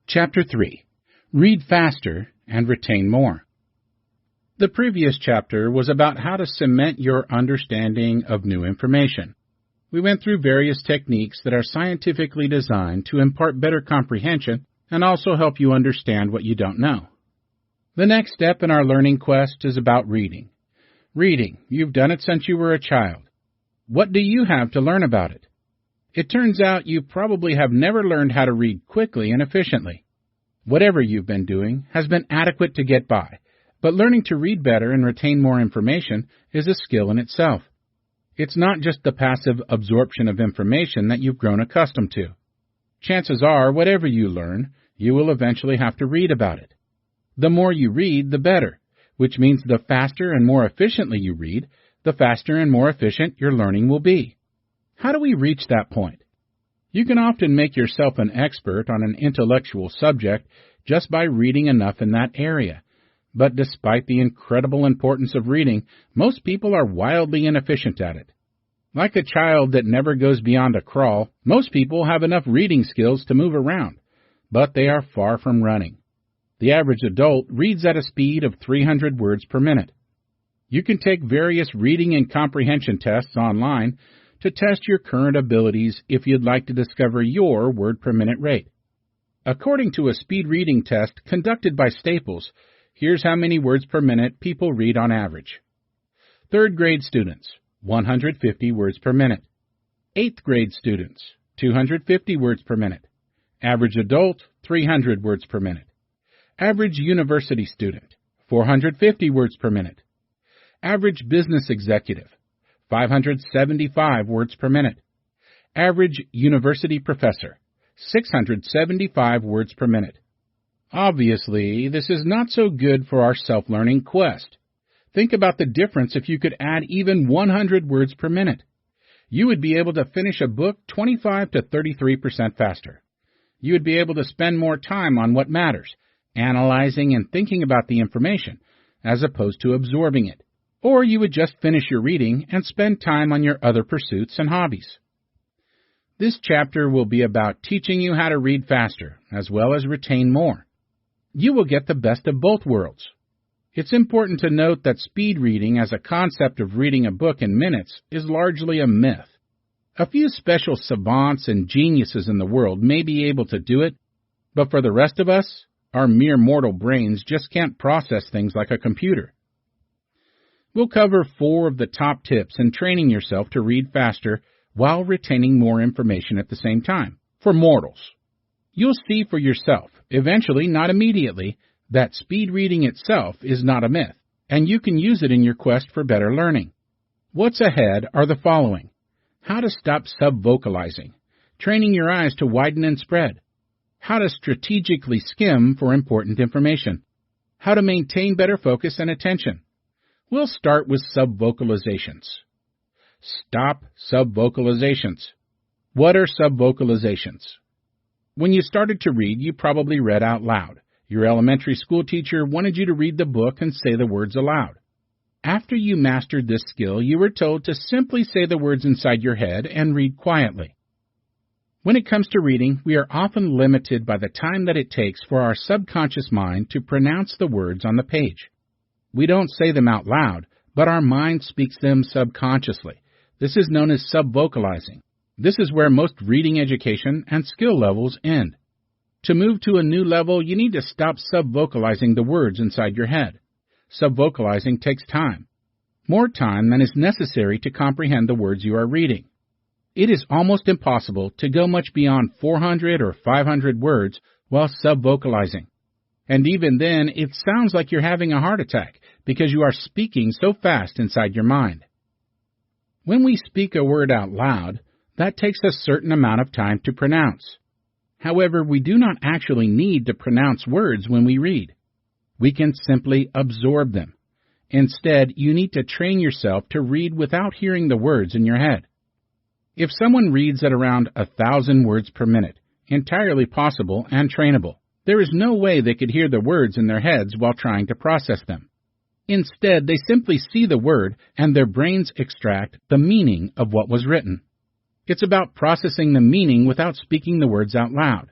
Chapter 3. Read Faster and Retain More. The previous chapter was about how to cement your understanding of new information. We went through various techniques that are scientifically designed to impart better comprehension and also help you understand what you don't know. The next step in our learning quest is about reading. Reading. You've done it since you were a child. What do you have to learn about it? It turns out you probably have never learned how to read quickly and efficiently. Whatever you've been doing has been adequate to get by, but learning to read better and retain more information is a skill in itself. It's not just the passive absorption of information that you've grown accustomed to. Chances are, whatever you learn, you will eventually have to read about it. The more you read, the better, which means the faster and more efficiently you read, the faster and more efficient your learning will be. How do we reach that point? You can often make yourself an expert on an intellectual subject just by reading enough in that area. But despite the incredible importance of reading, most people are wildly inefficient at it. Like a child that never goes beyond a crawl, most people have enough reading skills to move around, but they are far from running. The average adult reads at a speed of 300 words per minute. You can take various reading and comprehension tests online to test your current abilities if you'd like to discover your word per minute rate. According to a speed reading test conducted by Staples, here's how many words per minute people read on average. 3rd grade students, 150 words per minute. 8th grade students, 250 words per minute. Average adult, 300 words per minute. Average university student, 450 words per minute. Average business executive, 575 words per minute. Average university professor, 675 words per minute. Obviously, this is not so good for our self-learning quest. Think about the difference if you could add even 100 words per minute. You would be able to finish a book 25 to 33% faster. You would be able to spend more time on what matters, analyzing and thinking about the information, as opposed to absorbing it. Or you would just finish your reading and spend time on your other pursuits and hobbies. This chapter will be about teaching you how to read faster, as well as retain more. You will get the best of both worlds. It's important to note that speed reading as a concept of reading a book in minutes is largely a myth. A few special savants and geniuses in the world may be able to do it, but for the rest of us, our mere mortal brains just can't process things like a computer. We'll cover 4 of the top tips in training yourself to read faster while retaining more information at the same time, for mortals. You'll see for yourself, eventually, not immediately, that speed reading itself is not a myth, and you can use it in your quest for better learning. What's ahead are the following: how to stop sub-vocalizing, training your eyes to widen and spread, how to strategically skim for important information, how to maintain better focus and attention. We'll start with sub-vocalizations. Stop sub-vocalizations. What are sub-vocalizations? When you started to read, you probably read out loud. Your elementary school teacher wanted you to read the book and say the words aloud. After you mastered this skill, you were told to simply say the words inside your head and read quietly. When it comes to reading, we are often limited by the time that it takes for our subconscious mind to pronounce the words on the page. We don't say them out loud, but our mind speaks them subconsciously. This is known as sub-vocalizing. This is where most reading education and skill levels end. To move to a new level, you need to stop sub-vocalizing the words inside your head. Sub-vocalizing takes time. More time than is necessary to comprehend the words you are reading. It is almost impossible to go much beyond 400 or 500 words while sub-vocalizing. And even then, it sounds like you're having a heart attack because you are speaking so fast inside your mind. When we speak a word out loud, that takes a certain amount of time to pronounce. However, we do not actually need to pronounce words when we read. We can simply absorb them. Instead, you need to train yourself to read without hearing the words in your head. If someone reads at around 1,000 words per minute, entirely possible and trainable, there is no way they could hear the words in their heads while trying to process them. Instead, they simply see the word and their brains extract the meaning of what was written. It's about processing the meaning without speaking the words out loud.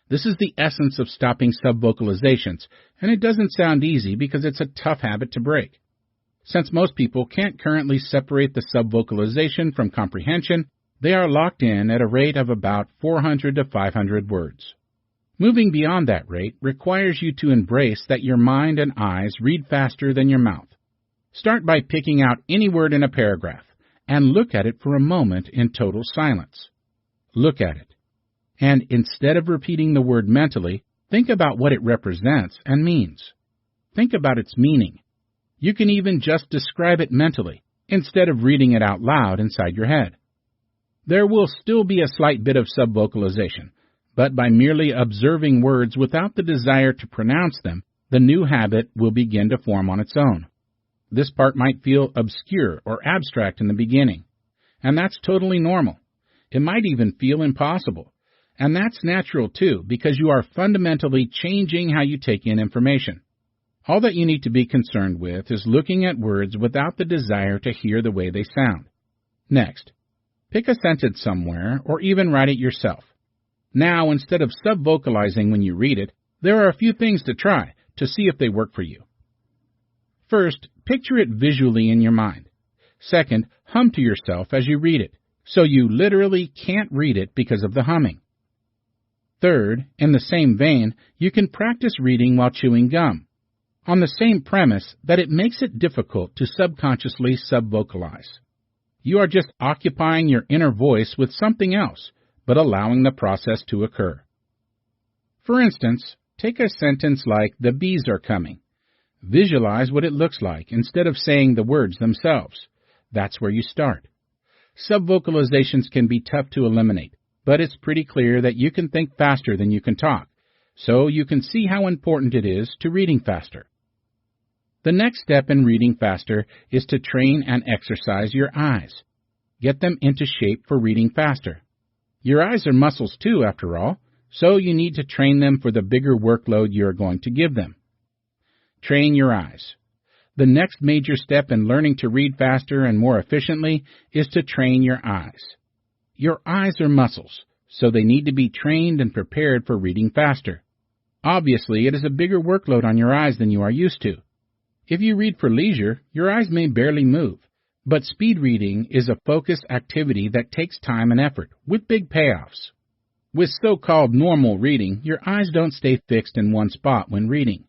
This is the essence of stopping subvocalizations, and it doesn't sound easy because it's a tough habit to break. Since most people can't currently separate the subvocalization from comprehension, they are locked in at a rate of about 400 to 500 words. Moving beyond that rate requires you to embrace that your mind and eyes read faster than your mouth. Start by picking out any word in a paragraph and look at it for a moment in total silence. Look at it. And instead of repeating the word mentally, think about what it represents and means. Think about its meaning. You can even just describe it mentally, instead of reading it out loud inside your head. There will still be a slight bit of subvocalization, but by merely observing words without the desire to pronounce them, the new habit will begin to form on its own. This part might feel obscure or abstract in the beginning, and that's totally normal. It might even feel impossible, and that's natural too, because you are fundamentally changing how you take in information. All that you need to be concerned with is looking at words without the desire to hear the way they sound. Next, pick a sentence somewhere or even write it yourself. Now, instead of subvocalizing when you read it, there are a few things to try to see if they work for you. First, picture it visually in your mind. Second, hum to yourself as you read it, so you literally can't read it because of the humming. Third, in the same vein, you can practice reading while chewing gum, on the same premise that it makes it difficult to subconsciously subvocalize. You are just occupying your inner voice with something else, but allowing the process to occur. For instance, take a sentence like, "The bees are coming." Visualize what it looks like instead of saying the words themselves. That's where you start. Subvocalizations can be tough to eliminate, but it's pretty clear that you can think faster than you can talk, so you can see how important it is to reading faster. The next step in reading faster is to train and exercise your eyes. Get them into shape for reading faster. Your eyes are muscles too, after all, so you need to train them for the bigger workload you are going to give them. Train your eyes. The next major step in learning to read faster and more efficiently is to train your eyes. Your eyes are muscles, so they need to be trained and prepared for reading faster. Obviously, it is a bigger workload on your eyes than you are used to. If you read for leisure, your eyes may barely move, but speed reading is a focused activity that takes time and effort, with big payoffs. With so-called normal reading, your eyes don't stay fixed in one spot when reading.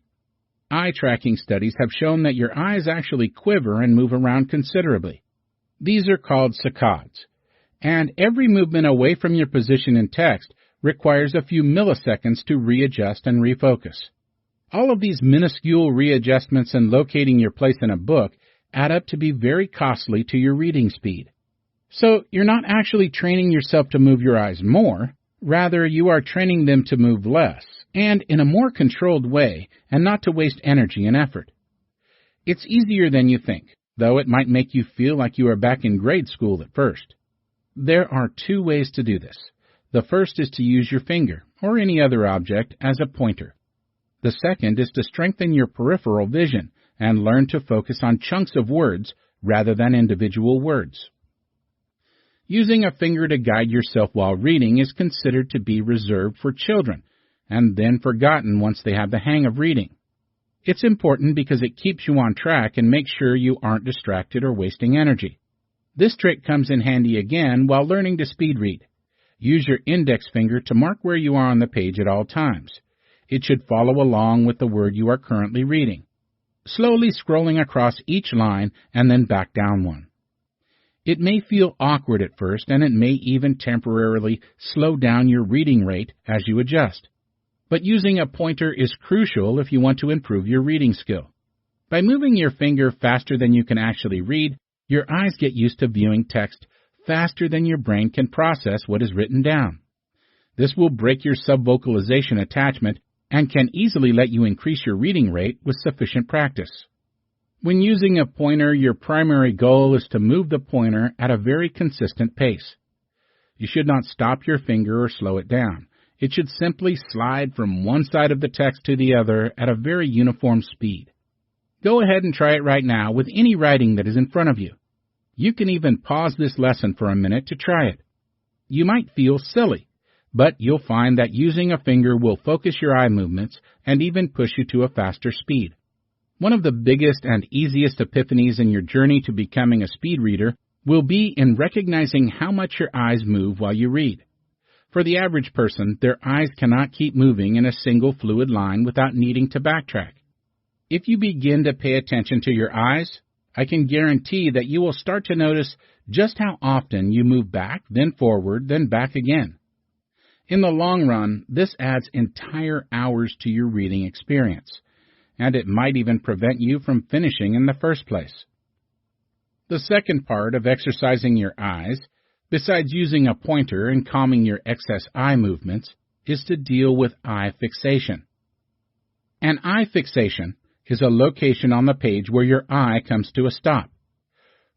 Eye tracking studies have shown that your eyes actually quiver and move around considerably. These are called saccades, and every movement away from your position in text requires a few milliseconds to readjust and refocus. All of these minuscule readjustments and locating your place in a book add up to be very costly to your reading speed. So you're not actually training yourself to move your eyes more, rather you are training them to move less, and in a more controlled way, and not to waste energy and effort. It's easier than you think, though it might make you feel like you are back in grade school at first. There are two ways to do this. The first is to use your finger, or any other object, as a pointer. The second is to strengthen your peripheral vision and learn to focus on chunks of words rather than individual words. Using a finger to guide yourself while reading is considered to be reserved for children, and then forgotten once they have the hang of reading. It's important because it keeps you on track and makes sure you aren't distracted or wasting energy. This trick comes in handy again while learning to speed read. Use your index finger to mark where you are on the page at all times. It should follow along with the word you are currently reading, slowly scrolling across each line and then back down one. It may feel awkward at first, and it may even temporarily slow down your reading rate as you adjust. But using a pointer is crucial if you want to improve your reading skill. By moving your finger faster than you can actually read, your eyes get used to viewing text faster than your brain can process what is written down. This will break your subvocalization attachment and can easily let you increase your reading rate with sufficient practice. When using a pointer, your primary goal is to move the pointer at a very consistent pace. You should not stop your finger or slow it down. It should simply slide from one side of the text to the other at a very uniform speed. Go ahead and try it right now with any writing that is in front of you. You can even pause this lesson for a minute to try it. You might feel silly. but you'll find that using a finger will focus your eye movements and even push you to a faster speed. One of the biggest and easiest epiphanies in your journey to becoming a speed reader will be in recognizing how much your eyes move while you read. For the average person, their eyes cannot keep moving in a single fluid line without needing to backtrack. If you begin to pay attention to your eyes, I can guarantee that you will start to notice just how often you move back, then forward, then back again. In the long run, this adds entire hours to your reading experience, and it might even prevent you from finishing in the first place. The second part of exercising your eyes, besides using a pointer and calming your excess eye movements, is to deal with eye fixation. An eye fixation is a location on the page where your eye comes to a stop.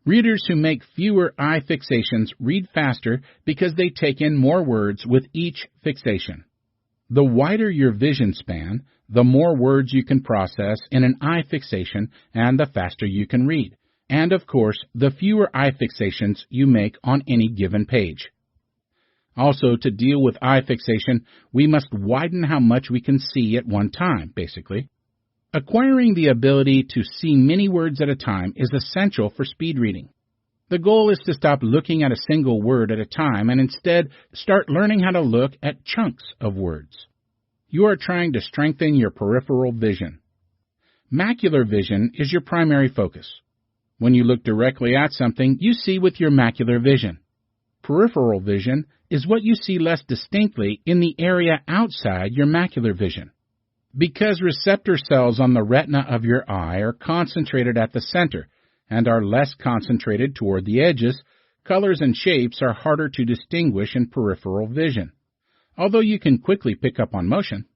Readers who make fewer eye fixations read faster because they take in more words with each fixation. The wider your vision span, the more words you can process in an eye fixation and the faster you can read. And, of course, the fewer eye fixations you make on any given page. Also, to deal with eye fixation, we must widen how much we can see at one time, basically. Acquiring the ability to see many words at a time is essential for speed reading. The goal is to stop looking at a single word at a time and instead start learning how to look at chunks of words. You are trying to strengthen your peripheral vision. Macular vision is your primary focus. When you look directly at something, you see with your macular vision. Peripheral vision is what you see less distinctly in the area outside your macular vision. Because receptor cells on the retina of your eye are concentrated at the center and are less concentrated toward the edges, colors and shapes are harder to distinguish in peripheral vision, although you can quickly pick up on motion.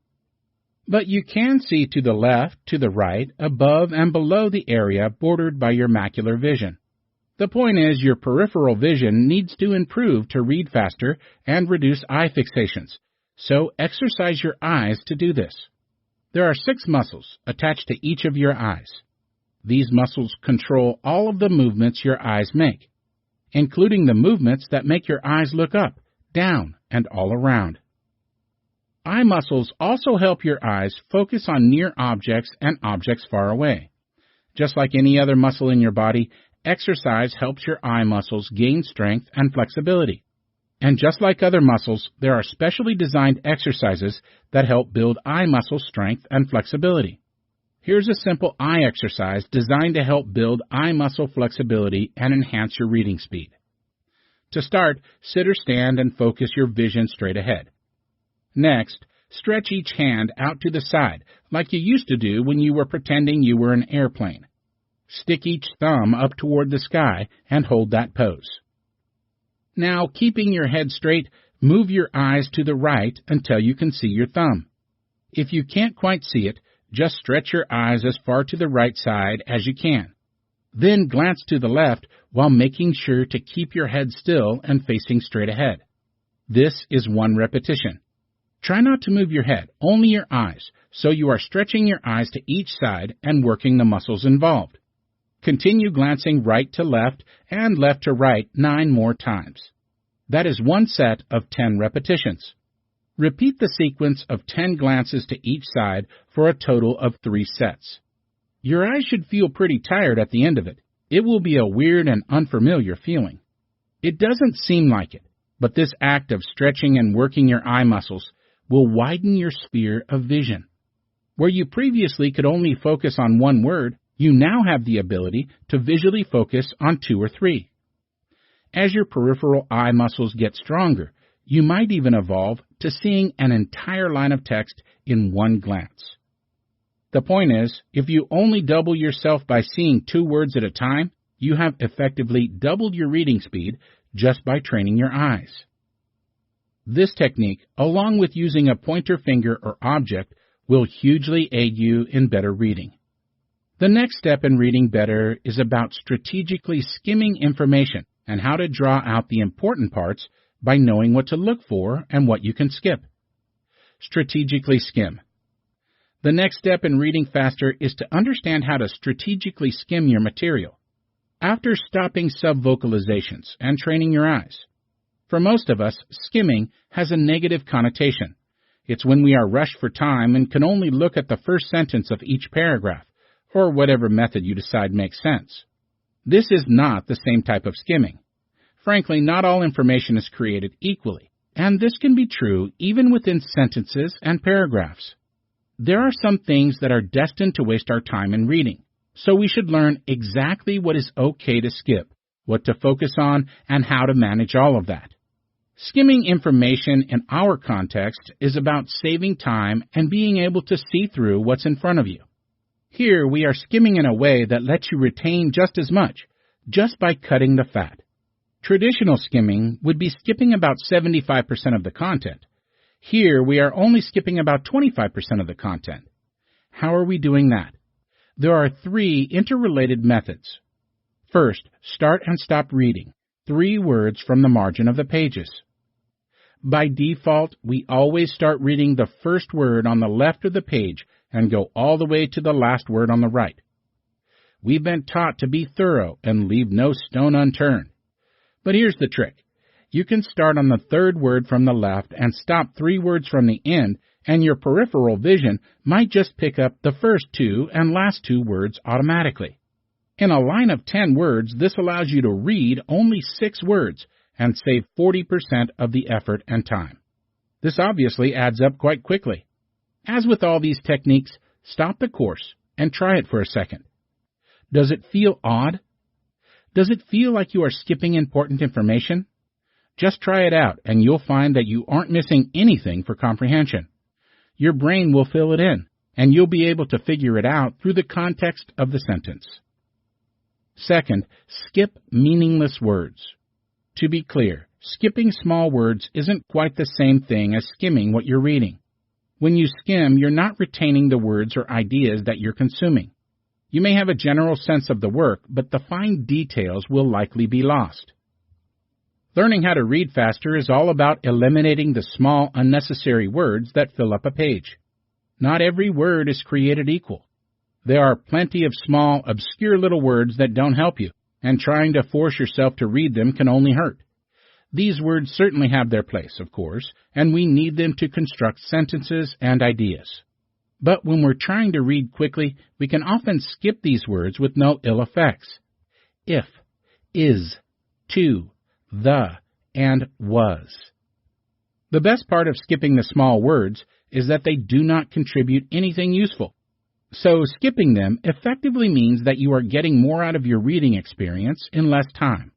But you can see to the left, to the right, above and below the area bordered by your macular vision. The point is your peripheral vision needs to improve to read faster and reduce eye fixations, so exercise your eyes to do this. There are 6 muscles attached to each of your eyes. These muscles control all of the movements your eyes make, including the movements that make your eyes look up, down, and all around. Eye muscles also help your eyes focus on near objects and objects far away. Just like any other muscle in your body, exercise helps your eye muscles gain strength and flexibility. And just like other muscles, there are specially designed exercises that help build eye muscle strength and flexibility. Here's a simple eye exercise designed to help build eye muscle flexibility and enhance your reading speed. To start, sit or stand and focus your vision straight ahead. Next, stretch each hand out to the side, like you used to do when you were pretending you were an airplane. Stick each thumb up toward the sky and hold that pose. Now, keeping your head straight, move your eyes to the right until you can see your thumb. If you can't quite see it, just stretch your eyes as far to the right side as you can. Then glance to the left while making sure to keep your head still and facing straight ahead. This is 1 repetition. Try not to move your head, only your eyes, so you are stretching your eyes to each side and working the muscles involved. Continue glancing right to left and left to right 9 more times. That is 1 set of 10 repetitions. Repeat the sequence of 10 glances to each side for a total of 3 sets. Your eyes should feel pretty tired at the end of it. It will be a weird and unfamiliar feeling. It doesn't seem like it, but this act of stretching and working your eye muscles will widen your sphere of vision. Where you previously could only focus on 1 word, you now have the ability to visually focus on 2 or 3. As your peripheral eye muscles get stronger, you might even evolve to seeing an entire line of text in 1 glance. The point is, if you only double yourself by seeing 2 words at a time, you have effectively doubled your reading speed just by training your eyes. This technique, along with using a pointer finger or object, will hugely aid you in better reading. The next step in reading better is about strategically skimming information and how to draw out the important parts by knowing what to look for and what you can skip. Strategically skim. The next step in reading faster is to understand how to strategically skim your material. After stopping subvocalizations and training your eyes, For most of us, skimming has a negative connotation. It's when we are rushed for time and can only look at the first sentence of each paragraph, or whatever method you decide makes sense. This is not the same type of skimming. Frankly, not all information is created equally, and this can be true even within sentences and paragraphs. There are some things that are destined to waste our time in reading, so we should learn exactly what is okay to skip, what to focus on, and how to manage all of that. Skimming information in our context is about saving time and being able to see through what's in front of you. Here we are skimming in a way that lets you retain just as much, just by cutting the fat. Traditional skimming would be skipping about 75% of the content. Here we are only skipping about 25% of the content. How are we doing that? There are 3 interrelated methods. First, start and stop reading, 3 words from the margin of the pages. By default, we always start reading the first word on the left of the page and go all the way to the last word on the right. We've been taught to be thorough and leave no stone unturned. But here's the trick. You can start on the 3rd word from the left and stop 3 words from the end, and your peripheral vision might just pick up the first 2 and last 2 words automatically. In a line of 10 words, this allows you to read only 6 words and save 40% of the effort and time. This obviously adds up quite quickly. As with all these techniques, stop the course and try it for a second. Does it feel odd? Does it feel like you are skipping important information? Just try it out and you'll find that you aren't missing anything for comprehension. Your brain will fill it in, and you'll be able to figure it out through the context of the sentence. Second, skip meaningless words. To be clear, skipping small words isn't quite the same thing as skimming what you're reading. When you skim, you're not retaining the words or ideas that you're consuming. You may have a general sense of the work, but the fine details will likely be lost. Learning how to read faster is all about eliminating the small, unnecessary words that fill up a page. Not every word is created equal. There are plenty of small, obscure little words that don't help you, and trying to force yourself to read them can only hurt. These words certainly have their place, of course, and we need them to construct sentences and ideas. But when we're trying to read quickly, we can often skip these words with no ill effects. If, is, to, the, and was. The best part of skipping the small words is that they do not contribute anything useful. So skipping them effectively means that you are getting more out of your reading experience in less time.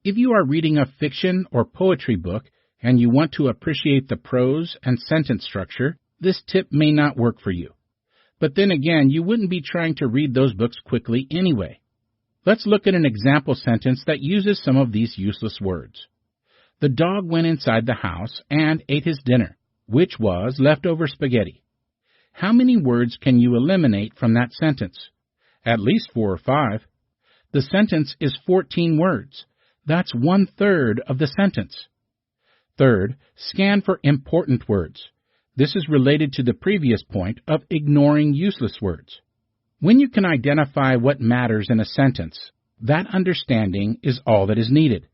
If you are reading a fiction or poetry book and you want to appreciate the prose and sentence structure, this tip may not work for you. But then again, you wouldn't be trying to read those books quickly anyway. Let's look at an example sentence that uses some of these useless words. The dog went inside the house and ate his dinner, which was leftover spaghetti. How many words can you eliminate from that sentence? At least 4 or 5. The sentence is 14 words. That's 1/3 of the sentence. Third, scan for important words. This is related to the previous point of ignoring useless words. When you can identify what matters in a sentence, that understanding is all that is needed.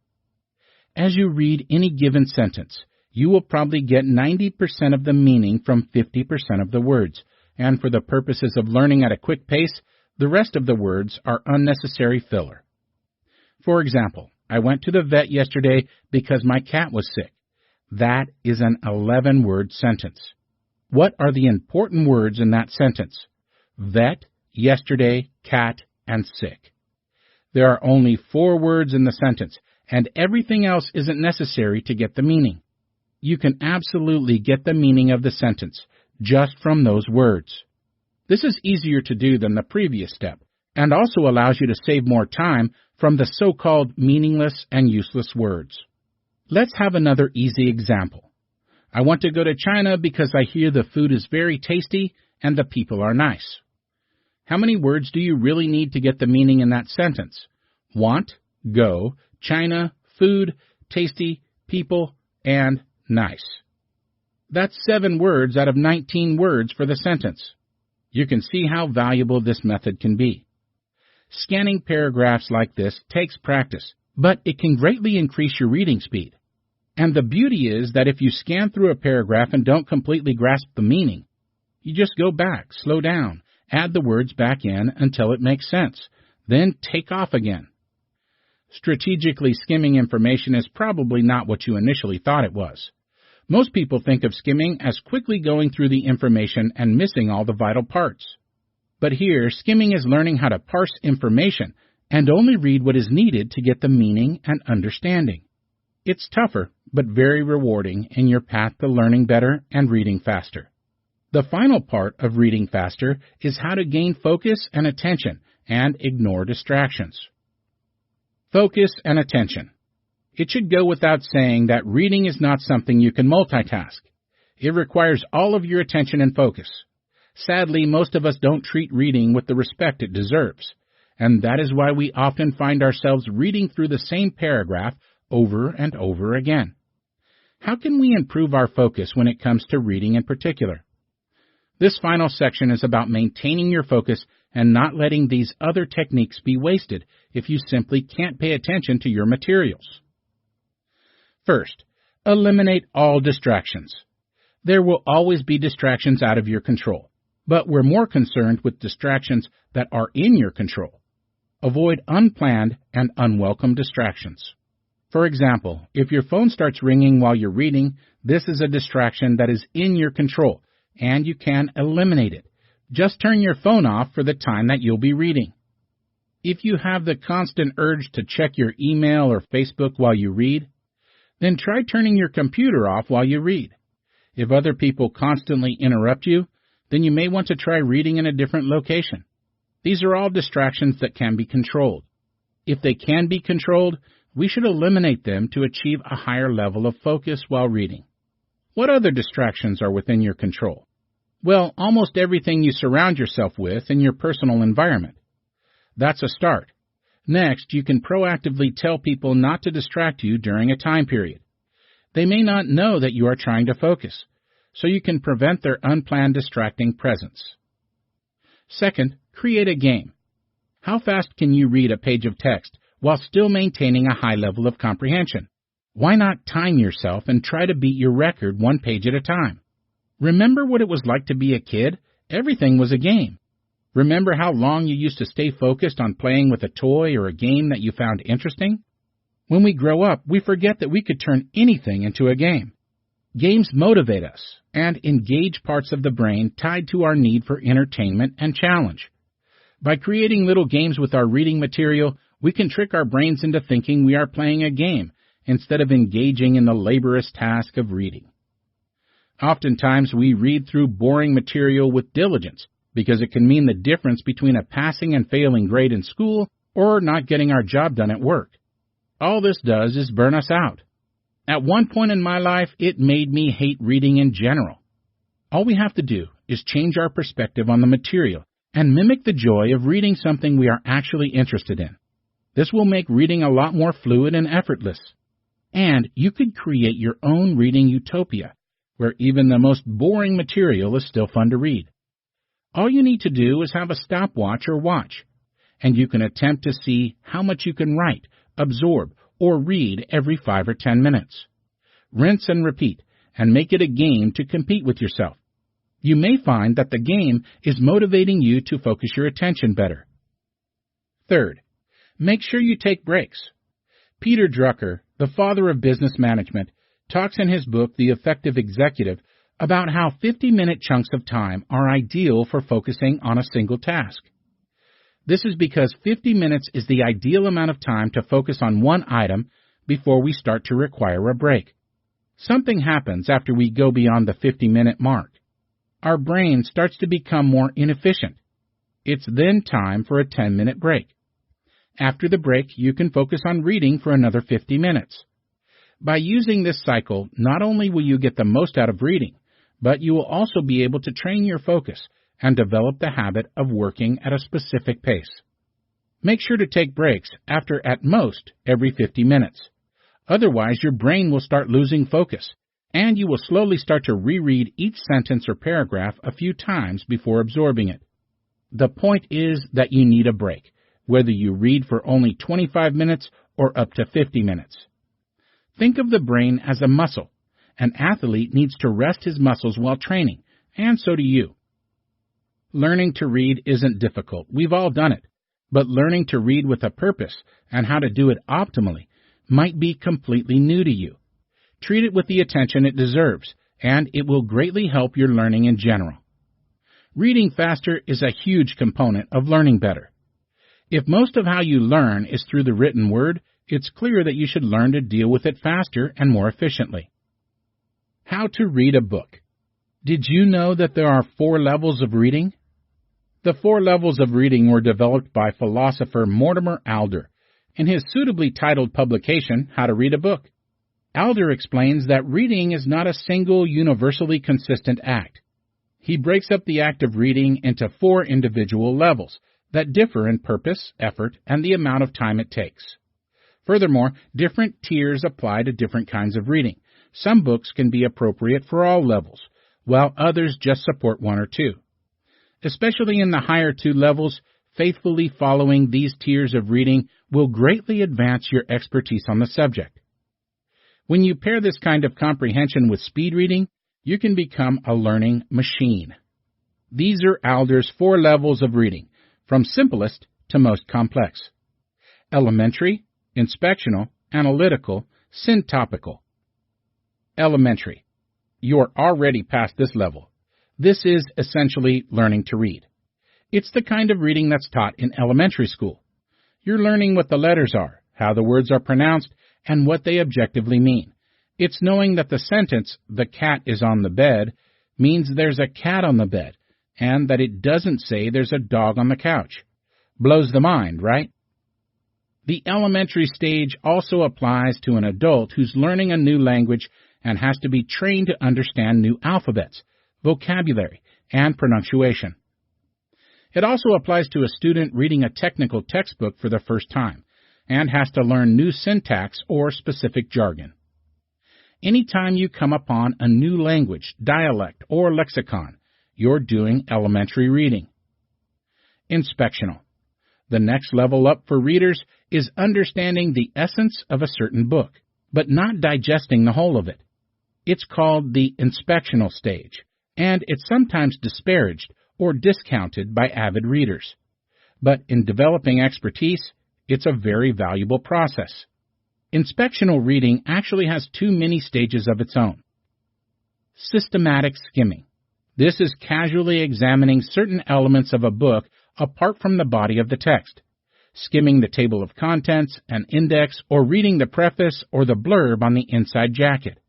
As you read any given sentence, you will probably get 90% of the meaning from 50% of the words, and for the purposes of learning at a quick pace, the rest of the words are unnecessary filler. For example, I went to the vet yesterday because my cat was sick. That is an 11-word sentence. What are the important words in that sentence? Vet, yesterday, cat, and sick. There are only 4 words in the sentence, and everything else isn't necessary to get the meaning. You can absolutely get the meaning of the sentence just from those words. This is easier to do than the previous step, and also allows you to save more time from the so-called meaningless and useless words. Let's have another easy example. I want to go to China because I hear the food is very tasty and the people are nice. How many words do you really need to get the meaning in that sentence? Want, go, China, food, tasty, people, and nice. That's 7 words out of 19 words for the sentence. You can see how valuable this method can be. Scanning paragraphs like this takes practice, but it can greatly increase your reading speed. And the beauty is that if you scan through a paragraph and don't completely grasp the meaning, you just go back, slow down, add the words back in until it makes sense, then take off again. Strategically skimming information is probably not what you initially thought it was. Most people think of skimming as quickly going through the information and missing all the vital parts. But here, skimming is learning how to parse information and only read what is needed to get the meaning and understanding. It's tougher, but very rewarding in your path to learning better and reading faster. The final part of reading faster is how to gain focus and attention and ignore distractions. Focus and attention. It should go without saying that reading is not something you can multitask. It requires all of your attention and focus. Sadly, most of us don't treat reading with the respect it deserves, and that is why we often find ourselves reading through the same paragraph over and over again. How can we improve our focus when it comes to reading in particular? This final section is about maintaining your focus and not letting these other techniques be wasted if you simply can't pay attention to your materials. First, eliminate all distractions. There will always be distractions out of your control, but we're more concerned with distractions that are in your control. Avoid unplanned and unwelcome distractions. For example, if your phone starts ringing while you're reading, this is a distraction that is in your control, and you can eliminate it. Just turn your phone off for the time that you'll be reading. If you have the constant urge to check your email or Facebook while you read, then try turning your computer off while you read. If other people constantly interrupt you, then you may want to try reading in a different location. These are all distractions that can be controlled. If they can be controlled, we should eliminate them to achieve a higher level of focus while reading. What other distractions are within your control? Well, almost everything you surround yourself with in your personal environment. That's a start. Next, you can proactively tell people not to distract you during a time period. They may not know that you are trying to focus, so you can prevent their unplanned distracting presence. Second, create a game. How fast can you read a page of text while still maintaining a high level of comprehension? Why not time yourself and try to beat your record one page at a time? Remember what it was like to be a kid? Everything was a game. Remember how long you used to stay focused on playing with a toy or a game that you found interesting? When we grow up, we forget that we could turn anything into a game. Games motivate us and engage parts of the brain tied to our need for entertainment and challenge. By creating little games with our reading material, we can trick our brains into thinking we are playing a game instead of engaging in the laborious task of reading. Oftentimes, we read through boring material with diligence because it can mean the difference between a passing and failing grade in school or not getting our job done at work. All this does is burn us out. At one point in my life, it made me hate reading in general. All we have to do is change our perspective on the material and mimic the joy of reading something we are actually interested in. This will make reading a lot more fluid and effortless. And you could create your own reading utopia, where even the most boring material is still fun to read. All you need to do is have a stopwatch or watch, and you can attempt to see how much you can write, absorb, or read every 5 or 10 minutes. Rinse and repeat, and make it a game to compete with yourself. You may find that the game is motivating you to focus your attention better. Third, make sure you take breaks. Peter Drucker, the father of business management, talks in his book, The Effective Executive, about how 50-minute chunks of time are ideal for focusing on a single task. This is because 50 minutes is the ideal amount of time to focus on one item before we start to require a break. Something happens after we go beyond the 50-minute mark. Our brain starts to become more inefficient. It's then time for a 10-minute break. After the break, you can focus on reading for another 50 minutes. By using this cycle, not only will you get the most out of reading, but you will also be able to train your focus and develop the habit of working at a specific pace. Make sure to take breaks after at most every 50 minutes. Otherwise, your brain will start losing focus, and you will slowly start to reread each sentence or paragraph a few times before absorbing it. The point is that you need a break, whether you read for only 25 minutes or up to 50 minutes. Think of the brain as a muscle. An athlete needs to rest his muscles while training, and so do you. Learning to read isn't difficult. We've all done it. But learning to read with a purpose and how to do it optimally might be completely new to you. Treat it with the attention it deserves, and it will greatly help your learning in general. Reading faster is a huge component of learning better. If most of how you learn is through the written word, it's clear that you should learn to deal with it faster and more efficiently. How to read a book. Did you know that there are 4 levels of reading? The 4 levels of reading were developed by philosopher Mortimer Adler in his suitably titled publication, How to Read a Book. Adler explains that reading is not a single, universally consistent act. He breaks up the act of reading into 4 individual levels that differ in purpose, effort, and the amount of time it takes. Furthermore, different tiers apply to different kinds of reading. Some books can be appropriate for all levels, while others just support 1 or 2. Especially in the higher 2 levels, faithfully following these tiers of reading will greatly advance your expertise on the subject. When you pair this kind of comprehension with speed reading, you can become a learning machine. These are Adler's 4 levels of reading, from simplest to most complex. Elementary, inspectional, analytical, syntopical. Elementary. You're already past this level. This is essentially learning to read. It's the kind of reading that's taught in elementary school. You're learning what the letters are, how the words are pronounced, and what they objectively mean. It's knowing that the sentence, "the cat is on the bed," means there's a cat on the bed, and that it doesn't say there's a dog on the couch. Blows the mind, right? The elementary stage also applies to an adult who's learning a new language and has to be trained to understand new alphabets, vocabulary, and pronunciation. It also applies to a student reading a technical textbook for the first time and has to learn new syntax or specific jargon. Anytime you come upon a new language, dialect, or lexicon, you're doing elementary reading. Inspectional. The next level up for readers is understanding the essence of a certain book, but not digesting the whole of it. It's called the inspectional stage, and it's sometimes disparaged or discounted by avid readers. But in developing expertise, it's a very valuable process. Inspectional reading actually has 2 mini stages of its own. Systematic skimming. This is casually examining certain elements of a book apart from the body of the text, skimming the table of contents, an index, or reading the preface or the blurb on the inside jacket.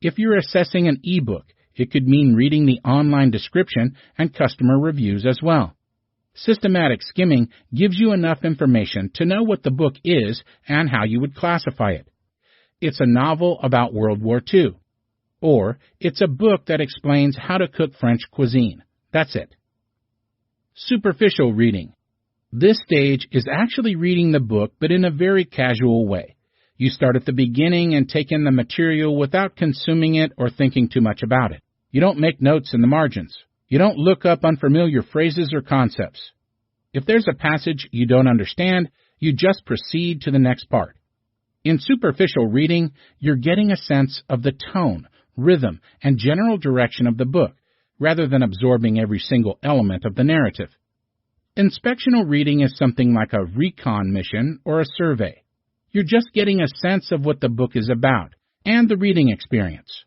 If you're assessing an e-book, it could mean reading the online description and customer reviews as well. Systematic skimming gives you enough information to know what the book is and how you would classify it. It's a novel about World War II. Or it's a book that explains how to cook French cuisine. That's it. Superficial reading. This stage is actually reading the book, but in a very casual way. You start at the beginning and take in the material without consuming it or thinking too much about it. You don't make notes in the margins. You don't look up unfamiliar phrases or concepts. If there's a passage you don't understand, you just proceed to the next part. In superficial reading, you're getting a sense of the tone, rhythm, and general direction of the book, rather than absorbing every single element of the narrative. Inspectional reading is something like a recon mission or a survey. You're just getting a sense of what the book is about and the reading experience.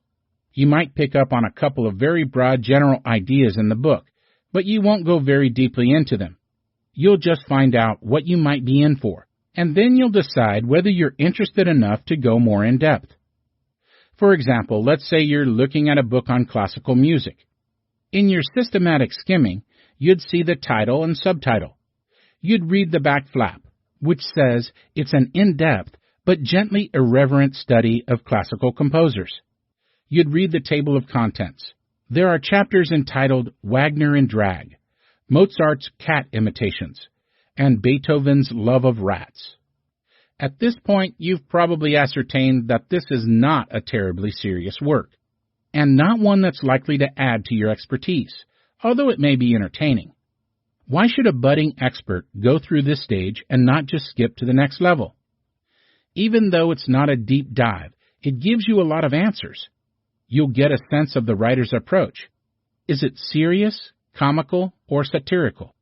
You might pick up on a couple of very broad general ideas in the book, but you won't go very deeply into them. You'll just find out what you might be in for, and then you'll decide whether you're interested enough to go more in depth. For example, let's say you're looking at a book on classical music. In your systematic skimming, you'd see the title and subtitle. You'd read the back flap, which says it's an in-depth but gently irreverent study of classical composers. You'd read the table of contents. There are chapters entitled Wagner in Drag, Mozart's Cat Imitations, and Beethoven's Love of Rats. At this point, you've probably ascertained that this is not a terribly serious work, and not one that's likely to add to your expertise, although it may be entertaining. Why should a budding expert go through this stage and not just skip to the next level? Even though it's not a deep dive, it gives you a lot of answers. You'll get a sense of the writer's approach. Is it serious, comical, or satirical?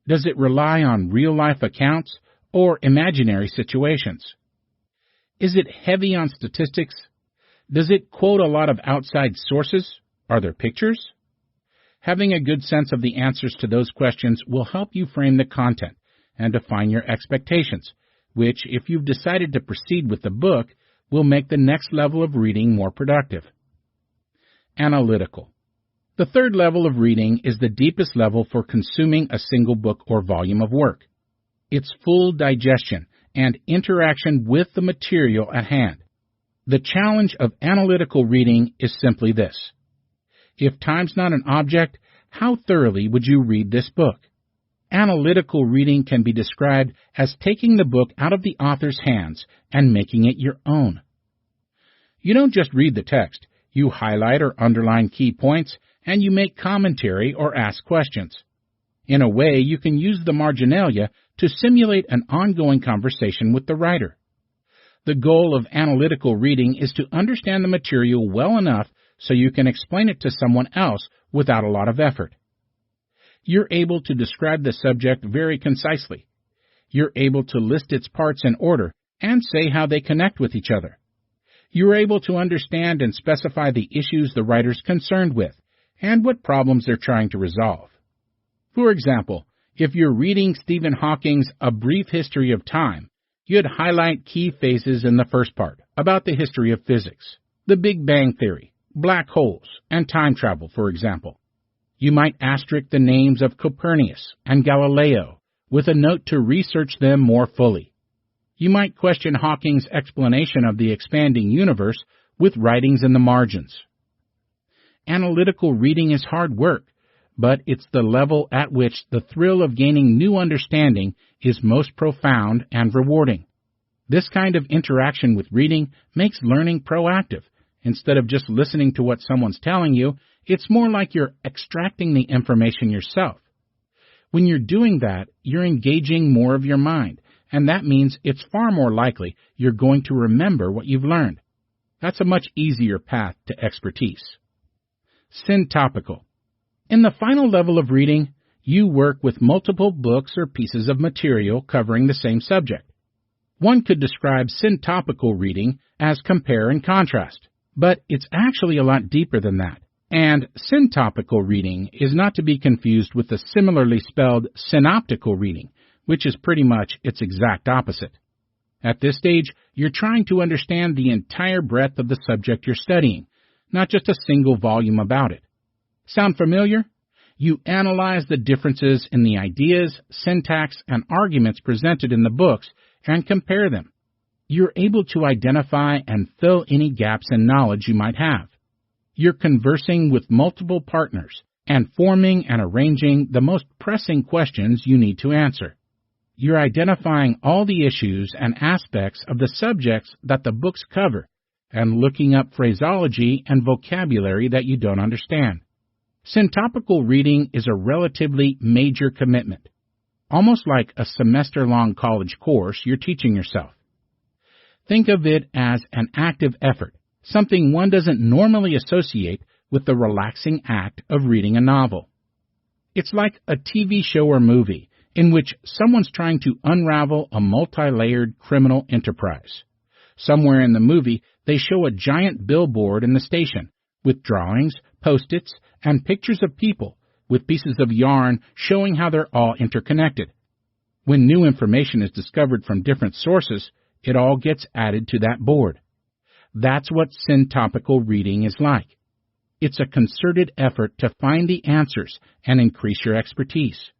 Does it rely on real-life accounts or imaginary situations? Is it heavy on statistics? Does it quote a lot of outside sources? Are there pictures? Having a good sense of the answers to those questions will help you frame the content and define your expectations, which, if you've decided to proceed with the book, will make the next level of reading more productive. Analytical. The third level of reading is the deepest level for consuming a single book or volume of work. It's full digestion and interaction with the material at hand. The challenge of analytical reading is simply this. If time's not an object, how thoroughly would you read this book? Analytical reading can be described as taking the book out of the author's hands and making it your own. You don't just read the text. You highlight or underline key points, and you make commentary or ask questions. In a way, you can use the marginalia to simulate an ongoing conversation with the writer. The goal of analytical reading is to understand the material well enough so you can explain it to someone else without a lot of effort. You're able to describe the subject very concisely. You're able to list its parts in order and say how they connect with each other. You're able to understand and specify the issues the writer's concerned with and what problems they're trying to resolve. For example, if you're reading Stephen Hawking's A Brief History of Time, you'd highlight key phases in the first part about the history of physics, the Big Bang Theory, black holes, and time travel, for example. You might asterisk the names of Copernicus and Galileo with a note to research them more fully. You might question Hawking's explanation of the expanding universe with writings in the margins. Analytical reading is hard work, but it's the level at which the thrill of gaining new understanding is most profound and rewarding. This kind of interaction with reading makes learning proactive. Instead of just listening to what someone's telling you, it's more like you're extracting the information yourself. When you're doing that, you're engaging more of your mind, and that means it's far more likely you're going to remember what you've learned. That's a much easier path to expertise. Syntopical. In the final level of reading, you work with multiple books or pieces of material covering the same subject. One could describe syntopical reading as compare and contrast, but it's actually a lot deeper than that. And syntopical reading is not to be confused with the similarly spelled synoptical reading, which is pretty much its exact opposite. At this stage, you're trying to understand the entire breadth of the subject you're studying, not just a single volume about it. Sound familiar? You analyze the differences in the ideas, syntax, and arguments presented in the books and compare them. You're able to identify and fill any gaps in knowledge you might have. You're conversing with multiple partners and forming and arranging the most pressing questions you need to answer. You're identifying all the issues and aspects of the subjects that the books cover and looking up phraseology and vocabulary that you don't understand. Syntopical reading is a relatively major commitment, almost like a semester-long college course you're teaching yourself. Think of it as an active effort, something one doesn't normally associate with the relaxing act of reading a novel. It's like a TV show or movie in which someone's trying to unravel a multi-layered criminal enterprise. Somewhere in the movie, they show a giant billboard in the station with drawings, Post-its, and pictures of people with pieces of yarn showing how they're all interconnected. When new information is discovered from different sources, it all gets added to that board. That's what syntopical reading is like. It's a concerted effort to find the answers and increase your expertise.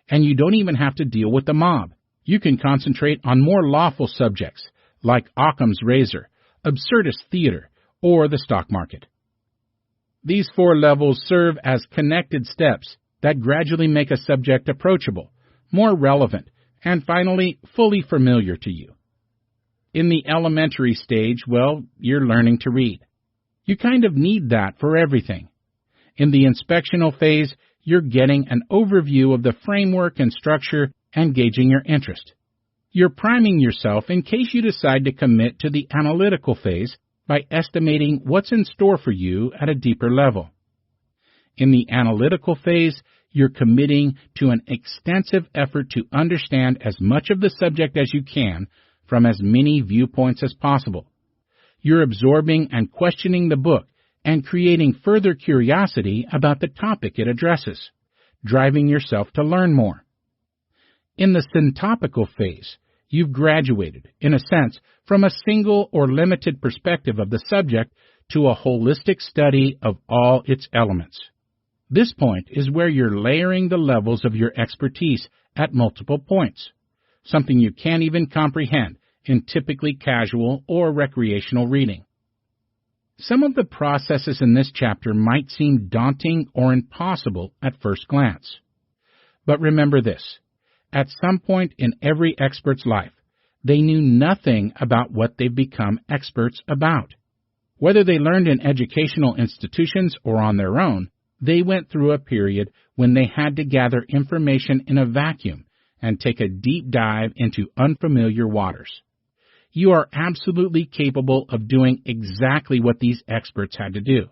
And you don't even have to deal with the mob. You can concentrate on more lawful subjects like Occam's razor, absurdist theater, or the stock market. These 4 levels serve as connected steps that gradually make a subject approachable, more relevant, and finally fully familiar to you. In the elementary stage, well, you're learning to read. You kind of need that for everything. In the inspectional phase, you're getting an overview of the framework and structure and gauging your interest. You're priming yourself in case you decide to commit to the analytical phase by estimating what's in store for you at a deeper level. In the analytical phase, you're committing to an extensive effort to understand as much of the subject as you can from as many viewpoints as possible. You're absorbing and questioning the book and creating further curiosity about the topic it addresses, driving yourself to learn more. In the syntopical phase, you've graduated, in a sense, from a single or limited perspective of the subject to a holistic study of all its elements. This point is where you're layering the levels of your expertise at multiple points, something you can't even comprehend in typically casual or recreational reading. Some of the processes in this chapter might seem daunting or impossible at first glance. But remember this, at some point in every expert's life, they knew nothing about what they've become experts about. Whether they learned in educational institutions or on their own, they went through a period when they had to gather information in a vacuum and take a deep dive into unfamiliar waters. You are absolutely capable of doing exactly what these experts had to do.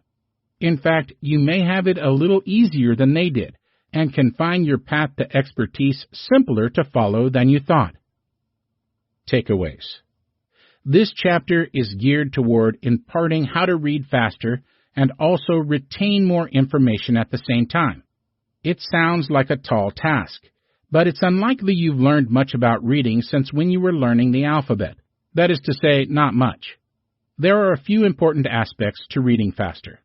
In fact, you may have it a little easier than they did, and can find your path to expertise simpler to follow than you thought. Takeaways. This chapter is geared toward imparting how to read faster and also retain more information at the same time. It sounds like a tall task, but it's unlikely you've learned much about reading since when you were learning the alphabet. That is to say, not much. There are a few important aspects to reading faster.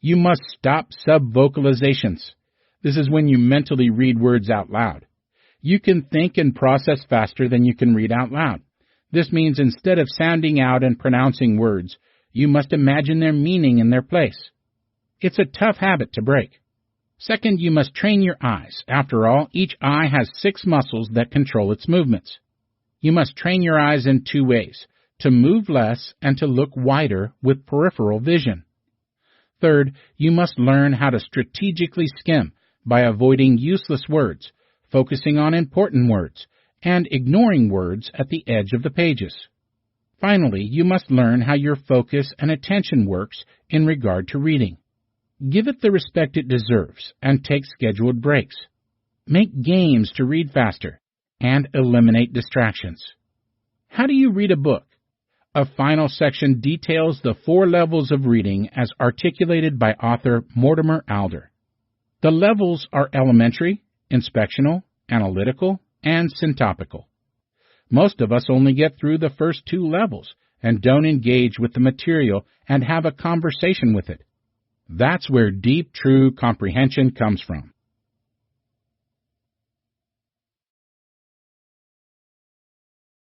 You must stop subvocalizations. This is when you mentally read words out loud. You can think and process faster than you can read out loud. This means instead of sounding out and pronouncing words, you must imagine their meaning in their place. It's a tough habit to break. Second, you must train your eyes. After all, each eye has 6 muscles that control its movements. You must train your eyes in 2 ways, to move less and to look wider with peripheral vision. Third, you must learn how to strategically skim by avoiding useless words, focusing on important words, and ignoring words at the edge of the pages. Finally, you must learn how your focus and attention works in regard to reading. Give it the respect it deserves and take scheduled breaks. Make games to read faster and eliminate distractions. How do you read a book? A final section details the 4 levels of reading as articulated by author Mortimer Adler. The levels are elementary, inspectional, analytical, and syntopical. Most of us only get through the first 2 levels and don't engage with the material and have a conversation with it. That's where deep, true comprehension comes from.